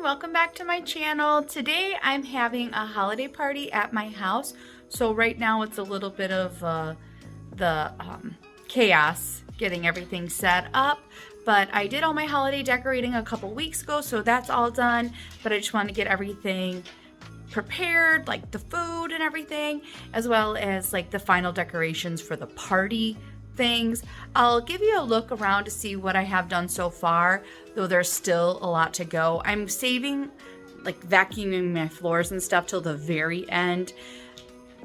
welcome back to my channel. Today I'm having a holiday party at my house. So right now it's a little bit of the chaos getting everything set up. But I did all my holiday decorating a couple weeks ago, so that's all done. But I just want to get everything prepared, like the food and everything, as well as like the final decorations for the party things. I'll give you a look around to see what I have done so far, though there's still a lot to go. I'm saving like vacuuming my floors and stuff till the very end,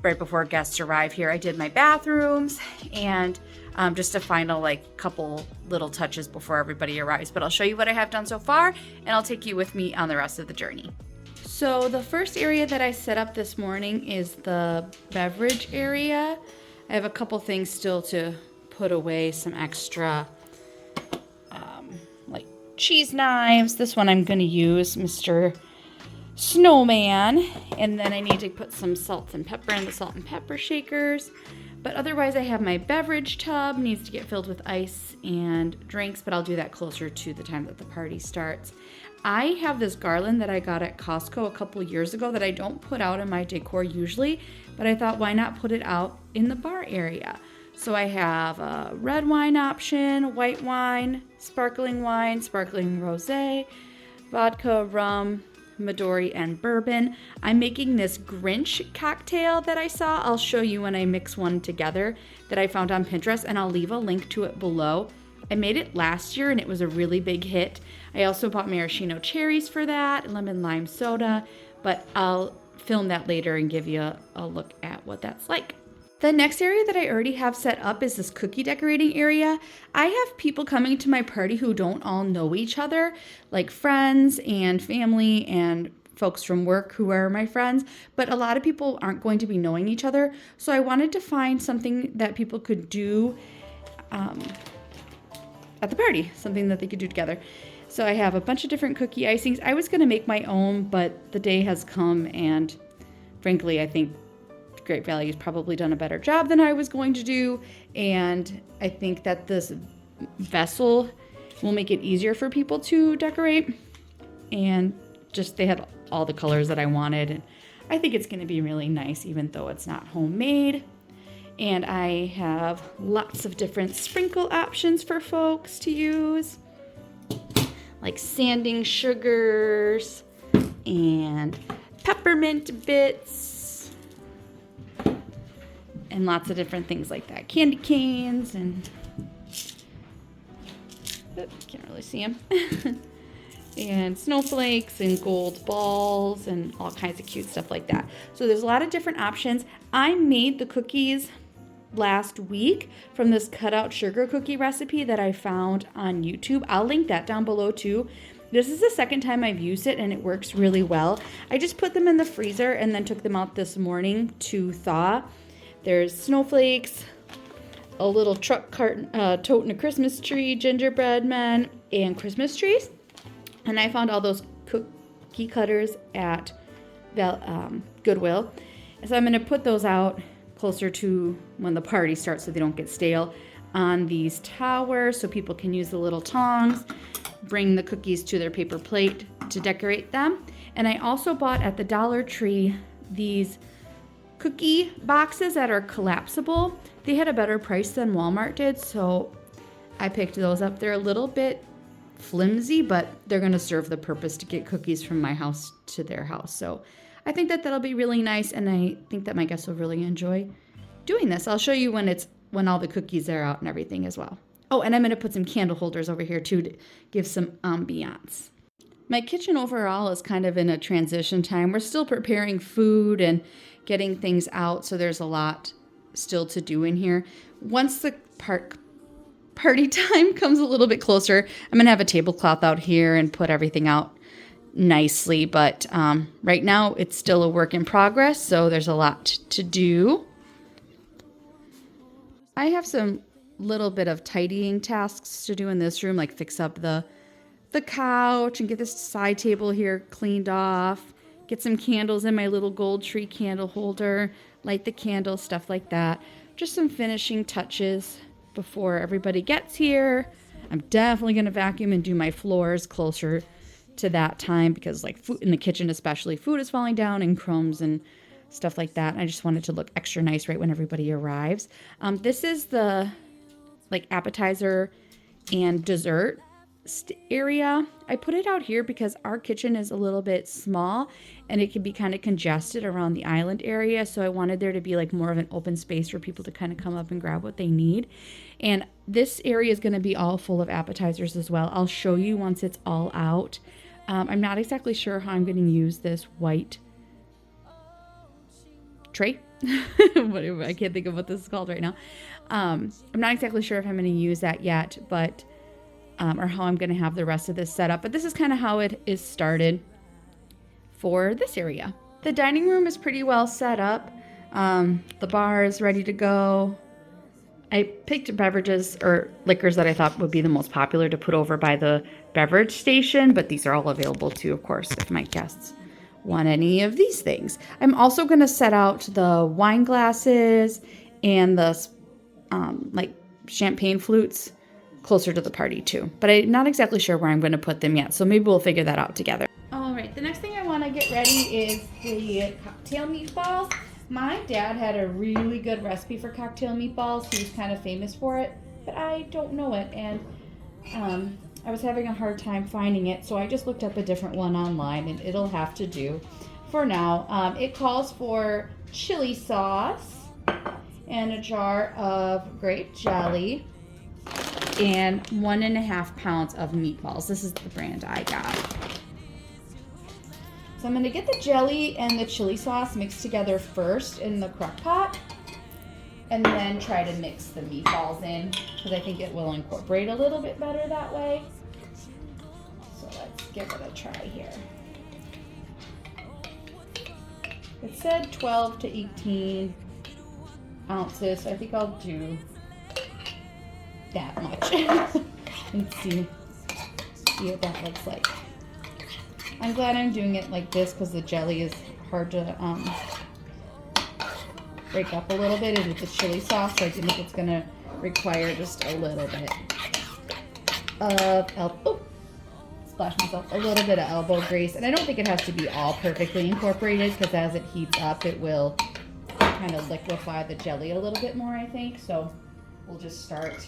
right before guests arrive here. I did my bathrooms and just a final like couple little touches before everybody arrives, but I'll show you what I have done so far and I'll take you with me on the rest of the journey. So the first area that I set up this morning is the beverage area. I have a couple things still to put away, some extra like cheese knives. This one I'm going to use, Mr. Snowman. And then I need to put some salt and pepper in the salt and pepper shakers. But otherwise I have my beverage tub, needs to get filled with ice and drinks, but I'll do that closer to the time that the party starts. I have this garland that I got at Costco a couple years ago that I don't put out in my decor usually, but I thought why not put it out in the bar area. So I have a red wine option, white wine, sparkling rosé, vodka, rum, Midori, and bourbon. I'm making this Grinch cocktail that I saw. I'll show you when I mix one together that I found on Pinterest, and I'll leave a link to it below. I made it last year and it was a really big hit. I also bought maraschino cherries for that, lemon lime soda, but I'll film that later and give you a look at what that's like. The next area that I already have set up is this cookie decorating area. I have people coming to my party who don't all know each other, like friends and family and folks from work who are my friends, but a lot of people aren't going to be knowing each other. So I wanted to find something that people could do at the party, something that they could do together. So I have a bunch of different cookie icings. I was going to make my own, but the day has come and frankly, I think Great Value has probably done a better job than I was going to do. And I think that this vessel will make it easier for people to decorate. And just they had all the colors that I wanted. And I think it's going to be really nice, even though it's not homemade. And I have lots of different sprinkle options for folks to use, like sanding sugars and peppermint bits and lots of different things like that. Candy canes and, can't really see them. And snowflakes and gold balls and all kinds of cute stuff like that. So there's a lot of different options. I made the cookies last week from this cutout sugar cookie recipe that I found on YouTube. I'll link that down below too. This is the second time I've used it and it works really well. I just put them in the freezer and then took them out this morning to thaw. There's snowflakes, a little truck cart toting a Christmas tree, gingerbread men, and Christmas trees. And I found all those cookie cutters at Goodwill. So I'm going to put those out closer to when the party starts so they don't get stale on these towers so people can use the little tongs, bring the cookies to their paper plate to decorate them. And I also bought at the Dollar Tree these cookie boxes that are collapsible. They had a better price than Walmart did, so I picked those up. They're a little bit flimsy, but they're going to serve the purpose to get cookies from my house to their house. So I think that that'll be really nice, and I think that my guests will really enjoy doing this. I'll show you when all the cookies are out and everything as well. Oh, and I'm going to put some candle holders over here too to give some ambiance. My kitchen overall is kind of in a transition time. We're still preparing food and getting things out, so there's a lot still to do in here. Once the party time comes a little bit closer, I'm going to have a tablecloth out here and put everything out nicely, but right now it's still a work in progress, so there's a lot to do. I have some little bit of tidying tasks to do in this room, like fix up the couch and get this side table here cleaned off, get some candles in my little gold tree candle holder, light the candles, stuff like that. Just some finishing touches before everybody gets here. I'm definitely going to vacuum and do my floors closer to that time because like food in the kitchen, especially food is falling down and crumbs and stuff like that. And I just wanted to look extra nice right when everybody arrives. This is the like appetizer and dessert area. I put it out here because our kitchen is a little bit small and it can be kind of congested around the island area. So I wanted there to be like more of an open space for people to kind of come up and grab what they need. And this area is going to be all full of appetizers as well. I'll show you once it's all out. I'm not exactly sure how I'm going to use this white tray. I can't think of what this is called right now. I'm not exactly sure if I'm going to use that yet, but or how I'm going to have the rest of this set up. But this is kind of how it is started for this area. The dining room is pretty well set up. The bar is ready to go. I picked beverages or liquors that I thought would be the most popular to put over by the beverage station, but these are all available too, of course, if my guests want any of these things. I'm also going to set out the wine glasses and the like champagne flutes closer to the party too, but I'm not exactly sure where I'm going to put them yet, so maybe we'll figure that out together. All right, the next thing I want to get ready is the cocktail meatballs. My dad had a really good recipe for cocktail meatballs. He was kind of famous for it, but I don't know it, and I was having a hard time finding it, so I just looked up a different one online, and it'll have to do for now. It calls for chili sauce and a jar of grape jelly and 1.5 pounds of meatballs. This is the brand I got. So I'm going to get the jelly and the chili sauce mixed together first in the crock pot and then try to mix the meatballs in because I think it will incorporate a little bit better that way. So let's give it a try here. It said 12 to 18 ounces, so I think I'll do that much. Let's see what that looks like. I'm glad I'm doing it like this because the jelly is hard to break up a little bit, and with the chili sauce, so I think it's going to require just a little bit of splash myself a little bit of elbow grease. And I don't think it has to be all perfectly incorporated because as it heats up, it will kind of liquefy the jelly a little bit more, I think. So we'll just start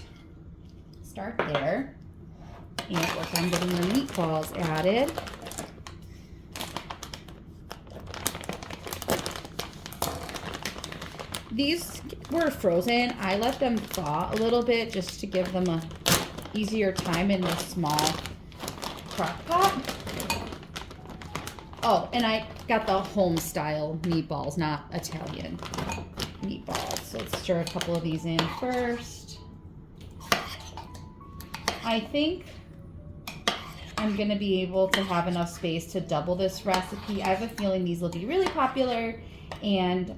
there and work on getting the meatballs added. These were frozen. I let them thaw a little bit just to give them a easier time in the small crock pot. Oh, and I got the home style meatballs, not Italian meatballs. So let's stir a couple of these in first. I think I'm going to be able to have enough space to double this recipe. I have a feeling these will be really popular, and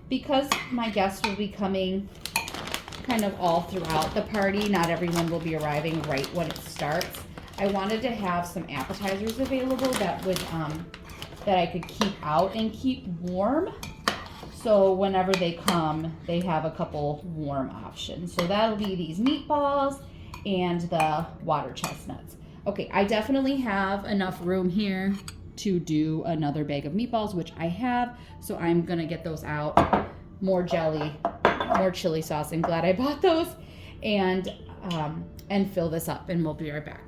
because my guests will be coming kind of all throughout the party, not everyone will be arriving right when it starts. I wanted to have some appetizers available that would that I could keep out and keep warm. So whenever they come, they have a couple warm options. So that'll be these meatballs and the water chestnuts. Okay, I definitely have enough room here to do another bag of meatballs, which I have. So I'm gonna get those out. More jelly, more chili sauce. I'm glad I bought those. And fill this up, and we'll be right back.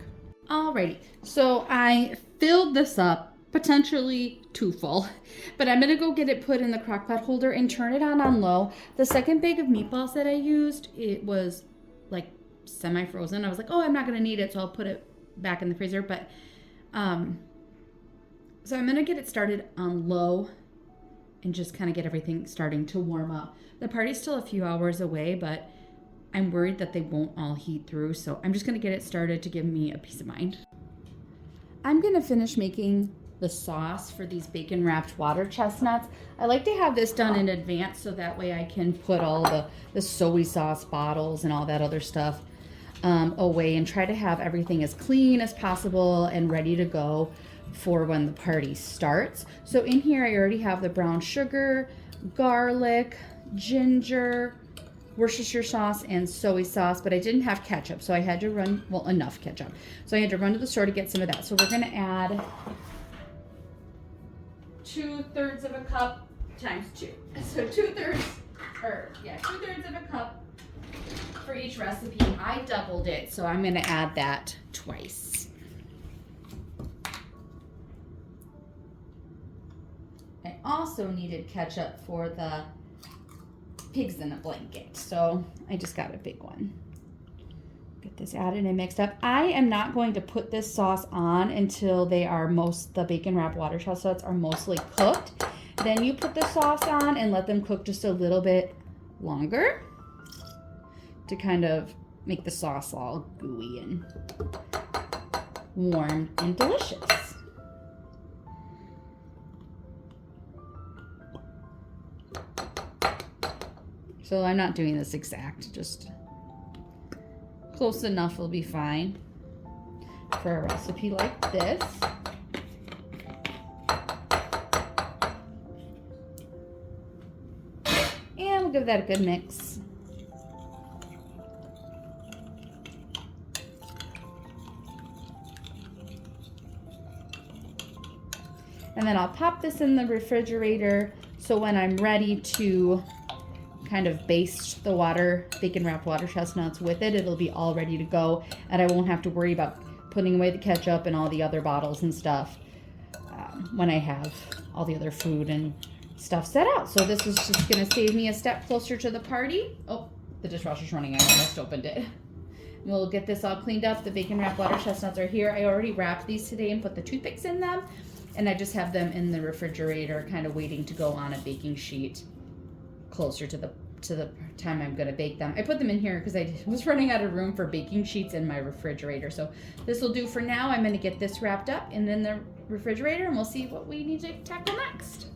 Alrighty, so I filled this up, potentially too full, but I'm gonna go get it put in the crock pot holder and turn it on low. The second bag of meatballs that I used, it was like semi-frozen. I was like, oh, I'm not gonna need it, so I'll put it back in the freezer. But so I'm gonna get it started on low and just kind of get everything starting to warm up. The party's still a few hours away, but I'm worried that they won't all heat through, so I'm just gonna get it started to give me a peace of mind. I'm gonna finish making the sauce for these bacon wrapped water chestnuts. I like to have this done in advance so that way I can put all the soy sauce bottles and all that other stuff away and try to have everything as clean as possible and ready to go for when the party starts. So in here I already have the brown sugar, garlic, ginger, Worcestershire sauce and soy sauce, but I didn't have ketchup, so I had to run, well, enough ketchup. So I had to run to the store to get some of that. So we're gonna add 2/3 of a cup times 2. So 2/3 of a cup for each recipe. I doubled it, so I'm gonna add that twice. I also needed ketchup for the pigs in a blanket, so I just got a big one. Get this added and mixed up. I am not going to put this sauce on until the bacon wrap watershell sauce are mostly cooked. Then you put the sauce on and let them cook just a little bit longer to kind of make the sauce all gooey and warm and delicious. So I'm not doing this exact, just close enough will be fine for a recipe like this. And we'll give that a good mix. And then I'll pop this in the refrigerator so when I'm ready to kind of baste the bacon wrapped water chestnuts with it, it'll be all ready to go, and I won't have to worry about putting away the ketchup and all the other bottles and stuff when I have all the other food and stuff set out. So this is just gonna save me a step closer to the party. Oh, the dishwasher's running, I almost opened it. We'll get this all cleaned up. The bacon wrapped water chestnuts are here. I already wrapped these today and put the toothpicks in them, and I just have them in the refrigerator kind of waiting to go on a baking sheet closer to the time I'm gonna bake them. I put them in here because I was running out of room for baking sheets in my refrigerator. So this will do for now. I'm gonna get this wrapped up and in the refrigerator, and we'll see what we need to tackle next.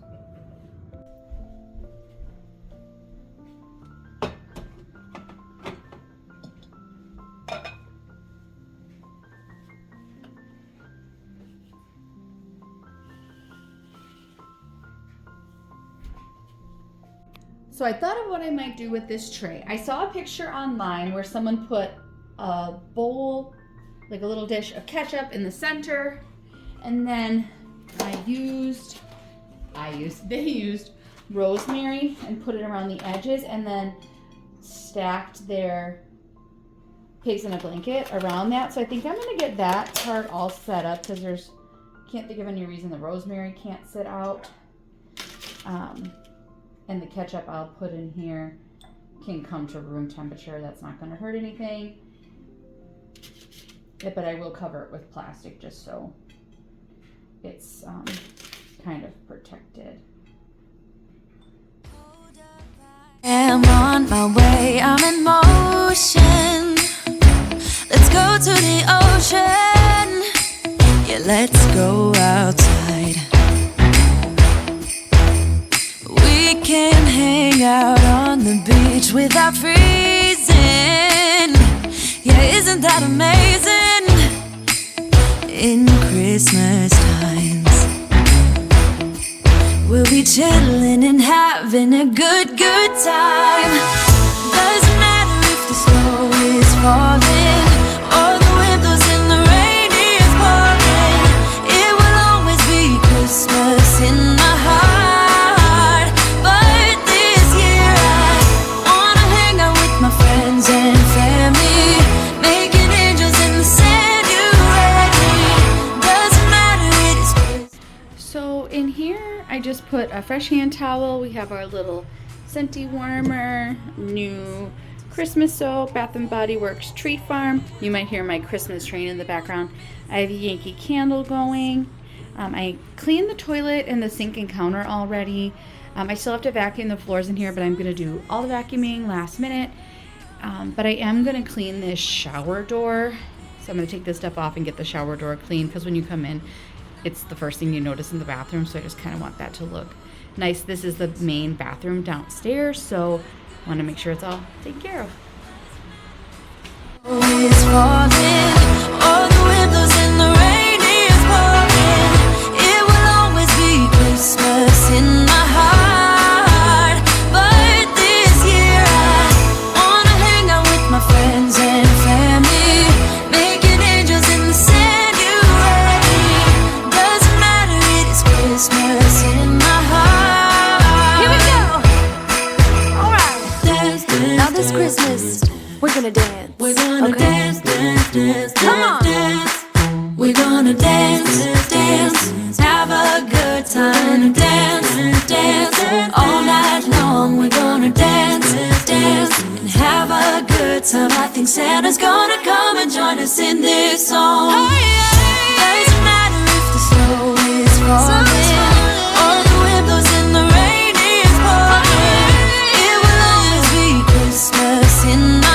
So I thought of what I might do with this tray. I saw a picture online where someone put a bowl, like a little dish of ketchup in the center, and then they used rosemary and put it around the edges, and then stacked their pigs in a blanket around that. So I think I'm gonna get that part all set up because can't think of any reason the rosemary can't sit out. And the ketchup I'll put in here can come to room temperature. That's not going to hurt anything. But I will cover it with plastic just so it's kind of protected. I'm on my way, I'm in motion. Let's go to the ocean. Yeah, let's go outside. We can hang out on the beach without freezing. Yeah, isn't that amazing? In Christmas times, we'll be chilling and having a good time. Doesn't matter if the snow is falling or the wind blows and the rain is pouring. It will always be Christmas in my heart. And family, making angels in the sand, you ready? Doesn't matter, it is Christmas. So in here, I just put a fresh hand towel. We have our little Scentsy warmer, new Christmas soap, Bath & Body Works Tree Farm. You might hear my Christmas train in the background. I have a Yankee Candle going. I cleaned the toilet and the sink and counter already. I still have to vacuum the floors in here, but I'm going to do all the vacuuming last minute. But I am going to clean this shower door. So I'm going to take this stuff off and get the shower door clean, because when you come in, it's the first thing you notice in the bathroom. So I just kind of want that to look nice. This is the main bathroom downstairs, so I want to make sure it's all taken care of. It's falling, all the windows and the rain is pouring. It will always be Christmas in my heart. But this year I We're gonna dance. We're gonna okay? dance, dance, dance, Come on. dance. We're gonna dance, dance, have a good time. Dance, dance, all night long. We're gonna dance, dance, and have a good time. I think Santa's gonna come and join us in this song. Doesn't matter if the snow is falling or the wind blows and the rain is pouring. It will always be Christmas in my heart.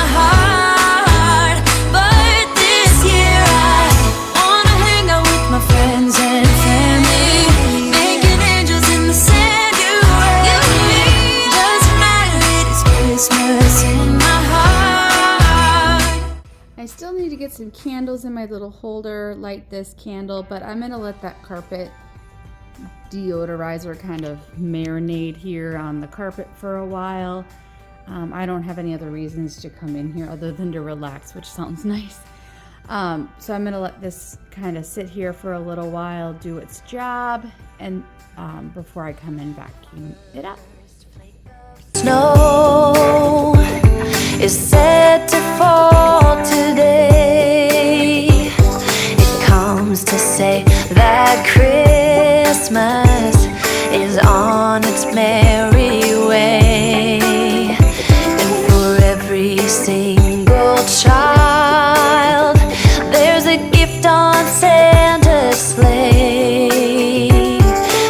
But this year I wanna hang out with my friends and family, making angels in the sanctuary. Doesn't matter, it is Christmas in my heart. I still need to get some candles in my little holder, light this candle, but I'm gonna let that carpet deodorizer kind of marinate here on the carpet for a while. I don't have any other reasons to come in here other than to relax, which sounds nice. So I'm gonna let this kind of sit here for a little while, do its job, and before I come and vacuum it up. Snow is set to fall today. It comes to say that Christmas is on its merry way. And for every single child, there's a gift on Santa's sleigh.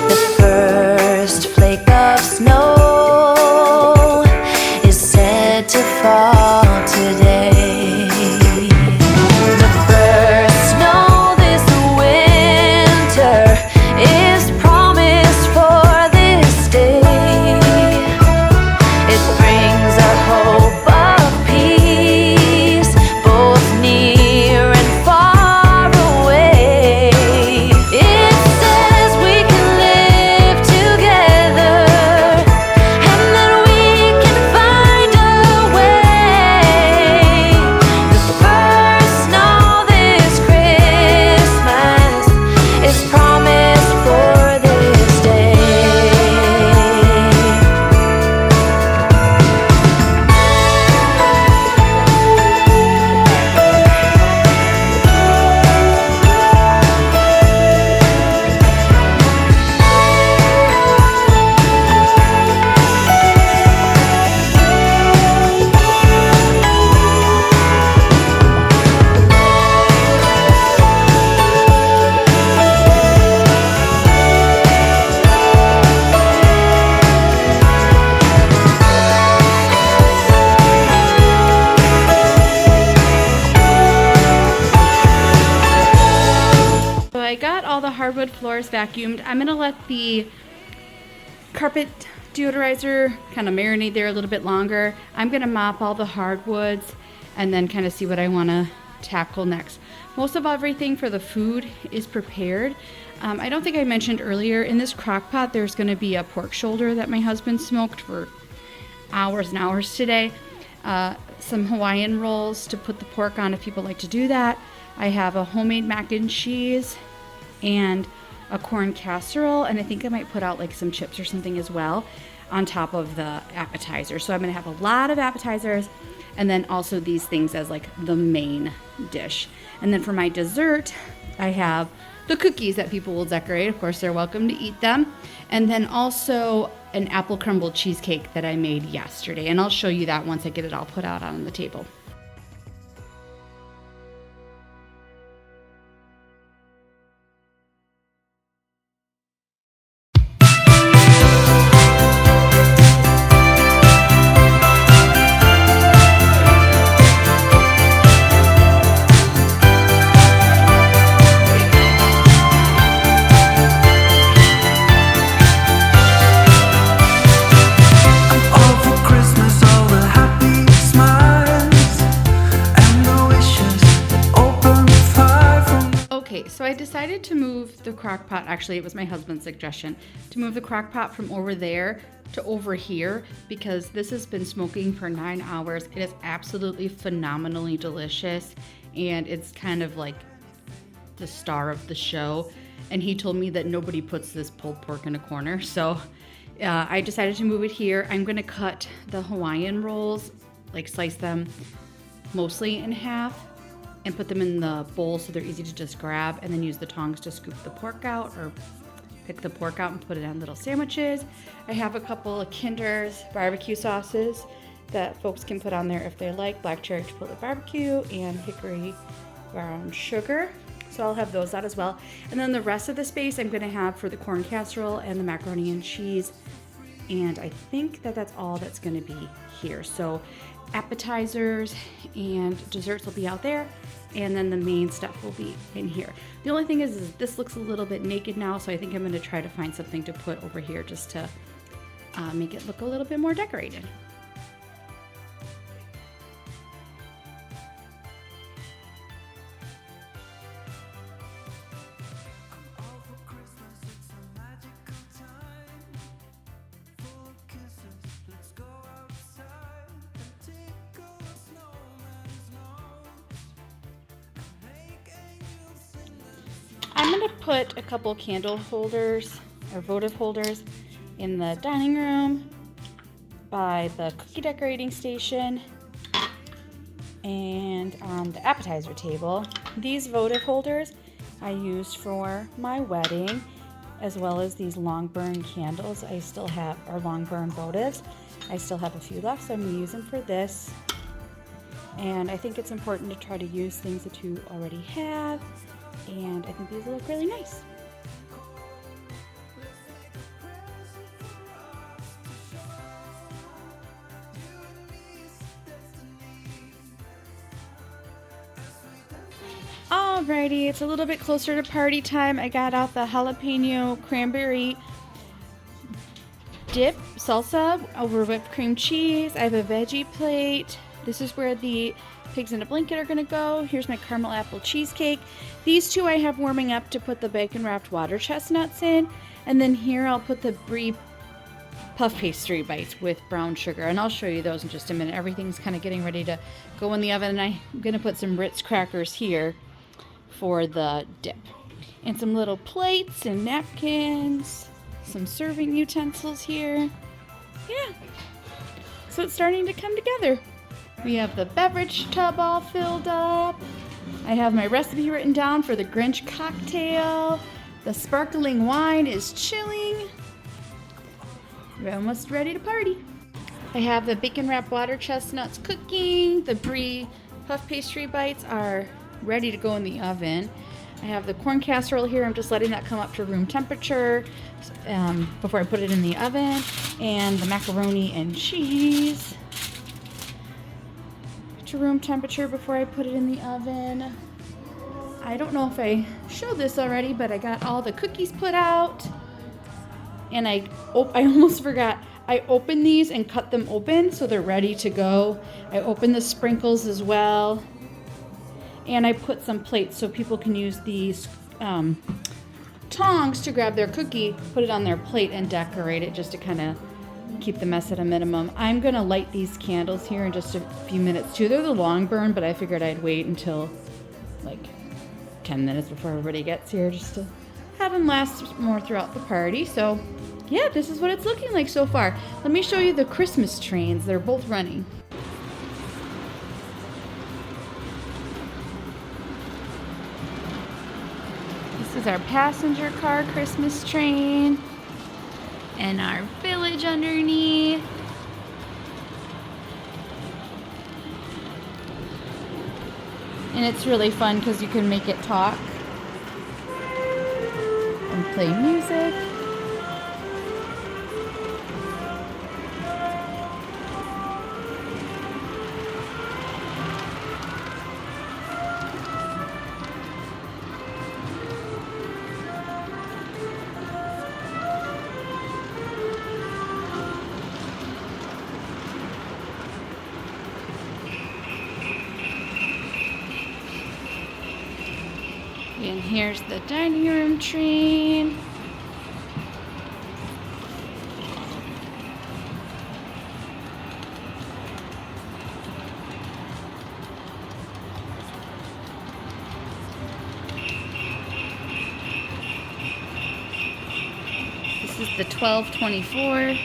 The first flake of snow to fall today. The first snow this winter is promised for this day. It brings a hope of peace, both near and far away. It says we can live together and that we can find a way. The first snow this Christmas is promised for this day. So I got all the hardwood floors vacuumed. I'm gonna let the carpet deodorizer kind of marinate there a little bit longer. I'm gonna mop all the hardwoods and then kind of see what I wanna tackle next. Most of everything for the food is prepared. I don't think I mentioned earlier, in this crock pot there's gonna be a pork shoulder that my husband smoked for hours and hours today. Some Hawaiian rolls to put the pork on if people like to do that. I have a homemade mac and cheese and a corn casserole, and I think I might put out like some chips or something as well on top of the appetizer. So I'm gonna have a lot of appetizers and then also these things as like the main dish. And then for my dessert, I have the cookies that people will decorate. Of course, they're welcome to eat them. And then also an apple crumble cheesecake that I made yesterday. And I'll show you that once I get it all put out on the table. All for Christmas, all the happy smiles and the wishes that open fire from. Okay, so I decided to move the crock pot. Actually, it was my husband's suggestion to move the crock pot from over there to over here because this has been smoking for 9 hours. It is absolutely phenomenally delicious, and it's kind of like the star of the show. And he told me that nobody puts this pulled pork in a corner, so I decided to move it here. I'm gonna cut the Hawaiian rolls, like slice them mostly in half and put them in the bowl so they're easy to just grab, and then use the tongs to scoop the pork out or pick the pork out and put it on little sandwiches. I have a couple of Kinder's barbecue sauces that folks can put on there if they like, black cherry chipotle barbecue and hickory brown sugar. So I'll have those out as well. And then the rest of the space I'm gonna have for the corn casserole and the macaroni and cheese. And I think that that's all that's gonna be here. So appetizers and desserts will be out there, and then the main stuff will be in here. The only thing is this looks a little bit naked now, so I think I'm gonna try to find something to put over here just to make it look a little bit more decorated. All for Christmas, it's a magical time. Full of kisses, let's go outside and tickle a snowman's nose and make angels sing them. I'm gonna put a couple candle holders or votive holders in the dining room, by the cookie decorating station, and on the appetizer table. These votive holders I used for my wedding, as well as these long burn candles I still have, or long burn votives. I still have a few left, so I'm gonna use them for this. And I think it's important to try to use things that you already have, and I think these will look really nice. Alrighty, it's a little bit closer to party time. I got out the jalapeno cranberry dip salsa over whipped cream cheese. I have a veggie plate. This is where the pigs in a blanket are gonna go. Here's my caramel apple cheesecake. These two I have warming up to put the bacon wrapped water chestnuts in. And then here I'll put the brie puff pastry bites with brown sugar, and I'll show you those in just a minute. Everything's kind of getting ready to go in the oven, and I'm gonna put some Ritz crackers here for the dip, and some little plates and napkins, some serving utensils here. Yeah, so it's starting to come together. We have the beverage tub all filled up. I have my recipe written down for the Grinch cocktail. The sparkling wine is chilling. We're almost ready to party. I have the bacon wrapped water chestnuts cooking. The brie puff pastry bites are ready to go in the oven. I have the corn casserole here. I'm just letting that come up to room temperature before I put it in the oven. And the macaroni and cheese to room temperature before I put it in the oven. I don't know if I showed this already, but I got all the cookies put out. And I almost forgot. I opened these and cut them open so they're ready to go. I opened the sprinkles as well. And I put some plates so people can use these tongs to grab their cookie, put it on their plate, and decorate it just to kind of keep the mess at a minimum. I'm going to light these candles here in just a few minutes too. They're the long burn, but I figured I'd wait until like 10 minutes before everybody gets here just to have them last more throughout the party. So yeah, this is what it's looking like so far. Let me show you the Christmas trains. They're both running. This is our passenger car Christmas train and our village underneath. And it's really fun because you can make it talk and play music. And here's the dining room train. This is the 1224.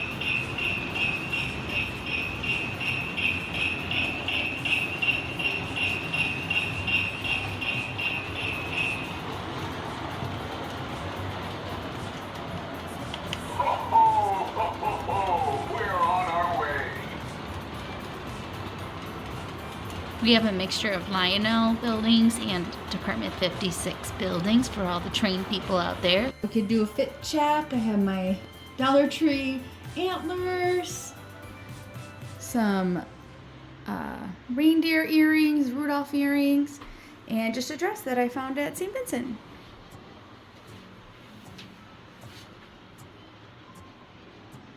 We have a mixture of Lionel buildings and Department 56 buildings for all the trained people out there. We could do a fit check. I have my Dollar Tree antlers, some reindeer earrings, Rudolph earrings, and just a dress that I found at St. Vincent.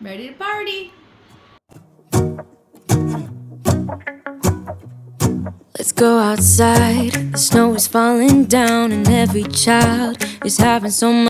Ready to party! Let's go outside. The snow is falling down, and every child is having so much